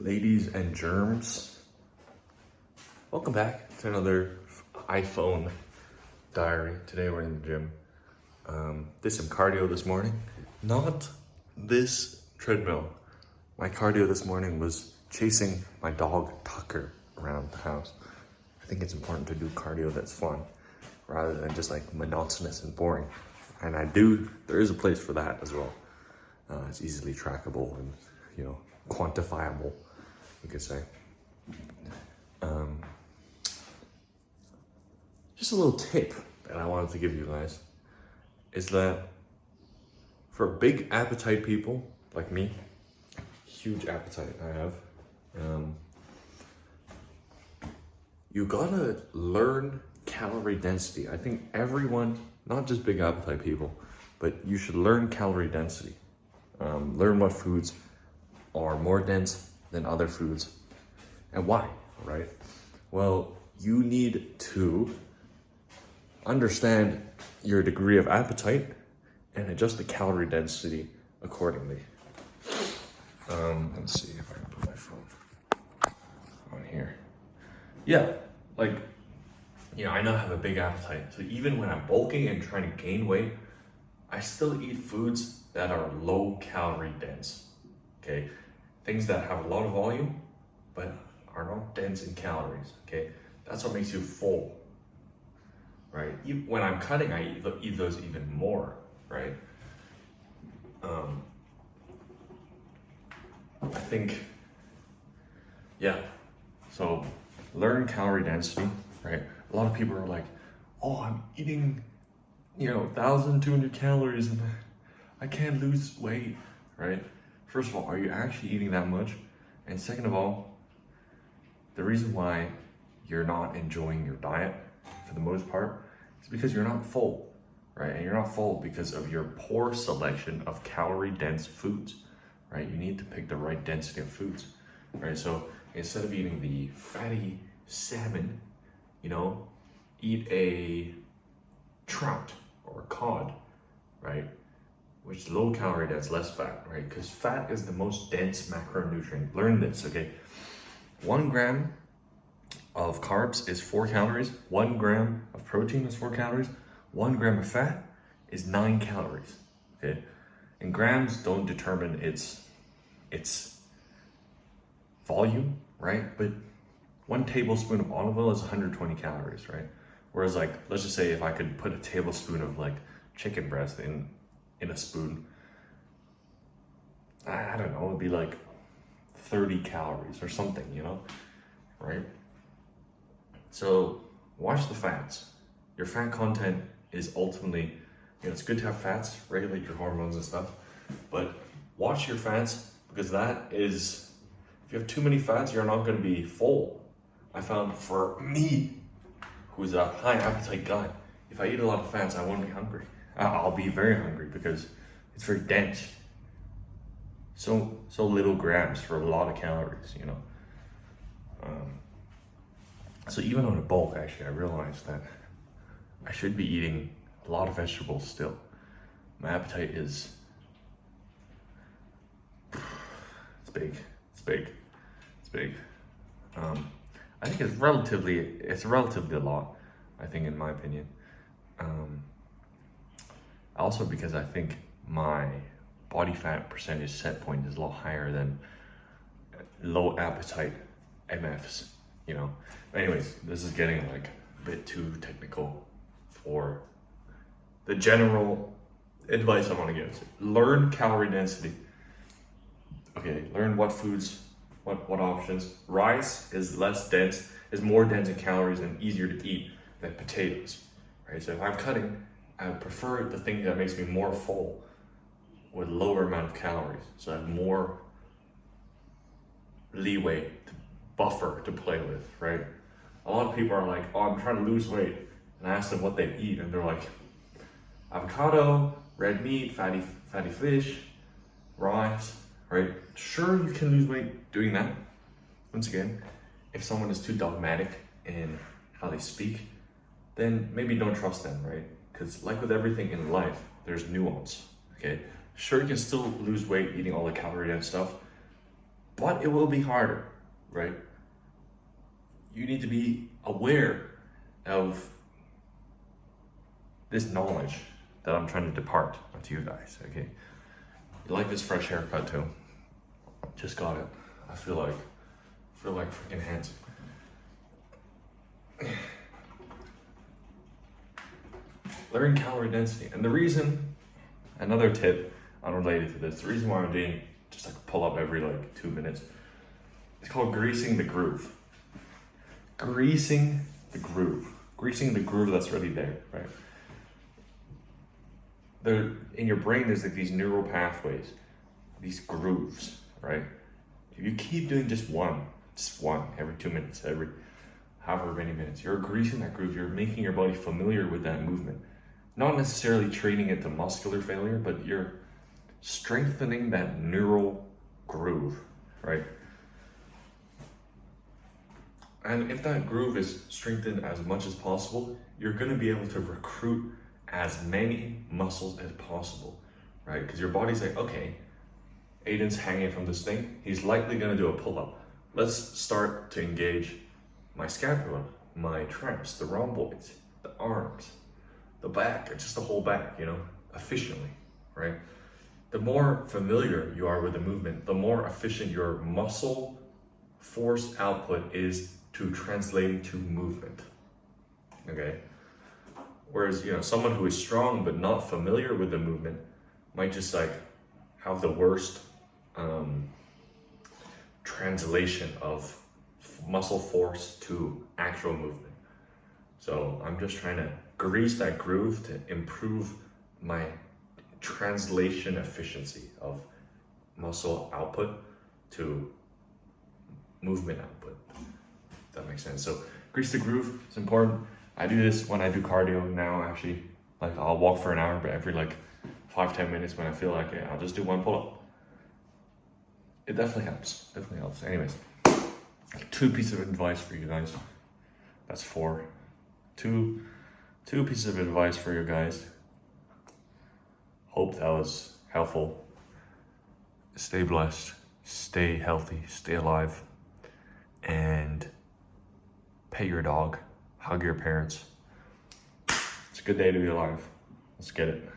Ladies and germs, welcome back to another iPhone diary. Today we're in the gym. Did some cardio this morning. Not this treadmill. My cardio this morning was chasing my dog Tucker around the house. I think it's important to do cardio that's fun rather than just like monotonous and boring. And there is a place for that as well. It's easily trackable and, quantifiable, you could say. Just a little tip that I wanted to give you guys is that for big appetite people like me, huge appetite I have, you gotta learn calorie density. I think everyone, not just big appetite people, but you should learn calorie density. Learn what foods are more dense than other foods and why, right? Well, you need to understand your degree of appetite and adjust the calorie density accordingly. Let's see if I can put my phone on here. Yeah, I know I have a big appetite. So even when I'm bulking and trying to gain weight, I still eat foods that are low calorie dense, okay? Things that have a lot of volume, but are not dense in calories, okay? That's what makes you full, right? When I'm cutting, I eat those even more, right? I think, so learn calorie density, right? A lot of people are like, oh, I'm eating, 1,200 calories and I can't lose weight, right? First of all, are you actually eating that much? And second of all, the reason why you're not enjoying your diet for the most part is because you're not full, right? And you're not full because of your poor selection of calorie dense foods, right? You need to pick the right density of foods, right? So instead of eating the fatty salmon, eat a trout or a cod, right? Which is low calorie dense, less fat, right? Because fat is the most dense macronutrient. Learn this, okay? 1 gram of carbs is 4 calories. 1 gram of protein is 4 calories. 1 gram of fat is 9 calories, okay? And grams don't determine its volume, right? But 1 tablespoon of olive oil is 120 calories, right? Whereas let's just say if I could put a tablespoon of chicken breast in a spoon, I don't know, it'd be 30 calories or something, right? So watch the fats. Your fat content is ultimately, it's good to have fats, regulate your hormones and stuff, but watch your fats because if you have too many fats, you're not going to be full. I found for me, who's a high appetite guy, if I eat a lot of fats, I won't be hungry. I'll be very hungry because it's very dense. So little grams for a lot of calories, So even on a bulk, actually, I realized that I should be eating a lot of vegetables still. My appetite is, it's big. I think it's relatively a lot, I think, in my opinion. Also because I think my body fat percentage set point is a lot higher than low appetite MFs, Anyways, this is getting a bit too technical for the general advice I want to give. Learn calorie density. Okay, learn what foods, what options. Rice is more dense in calories and easier to eat than potatoes, right? So if I'm cutting, I would prefer the thing that makes me more full with lower amount of calories. So I have more leeway, buffer to play with, right? A lot of people are like, oh, I'm trying to lose weight. And I ask them what they eat and they're like, avocado, red meat, fatty fish, rice, right? Sure, you can lose weight doing that. Once again, if someone is too dogmatic in how they speak, then maybe don't trust them, right? Because like with everything in life, there's nuance, okay? Sure, you can still lose weight eating all the calorie dense stuff, but it will be harder, right? You need to be aware of this knowledge that I'm trying to depart to you guys, okay? You like this fresh haircut too? Just got it. I feel like freaking handsome. Learn calorie density. And the reason, another tip unrelated to this, the reason why I'm doing just like a pull up every like 2 minutes, it's called greasing the groove. Greasing the groove. Greasing the groove that's already there, right? In your brain, there's like these neural pathways, these grooves, right? If you keep doing just one every 2 minutes, every however many minutes, you're greasing that groove. You're making your body familiar with that movement. Not necessarily training it to muscular failure, but you're strengthening that neural groove, right? And if that groove is strengthened as much as possible, you're going to be able to recruit as many muscles as possible, right? Because your body's like, okay, Aiden's hanging from this thing. He's likely going to do a pull-up. Let's start to engage my scapula, my traps, the rhomboids, the arms, the back, just the whole back, efficiently, right? The more familiar you are with the movement, the more efficient your muscle force output is to translating to movement, okay? Whereas, someone who is strong but not familiar with the movement might just like have the worst translation of muscle force to actual movement. So I'm just trying to grease that groove to improve my translation efficiency of muscle output to movement output. If that makes sense. So grease the groove, it's important. I do this when I do cardio now, actually. Like I'll walk for an hour, but every like 5-10 minutes when I feel like it, I'll just do one pull-up. It definitely helps, Anyways, 2 pieces of advice for you guys. That's 4. Two pieces of advice for you guys. Hope that was helpful. Stay blessed, stay healthy, stay alive, and pet your dog, hug your parents. It's a good day to be alive. Let's get it.